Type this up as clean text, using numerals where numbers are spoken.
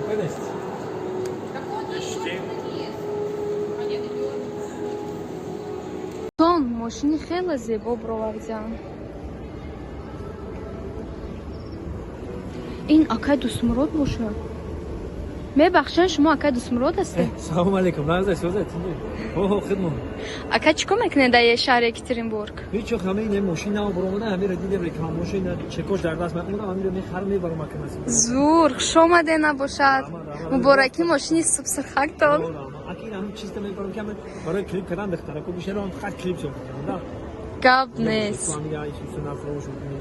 بنست تون ماشینی خیلی زیبا برآوردن. این اکای دوست مراد باشه. میبخشن شما اکای دوست مراد هستی؟ سلام علیکم. لحظه سوزه. اوه خدمت. اکای چیکار میکنه در شهر اکترینبورگ؟ هیچ همه این ماشین ها برآمده همه را دیدم ریکام ماشین چکش در دست من همه رو میخرم میبرم مکانم. زور خوش آمده نباشد. مبارکی ماشینی سوپ سرخک داد. اکی هم چیز تا میبرم که من برای کلیپ کردن بختره کو بیشتر هم خط کلیپ شد. گاب نیست. اسلامی های سوسنا فروش میکنه.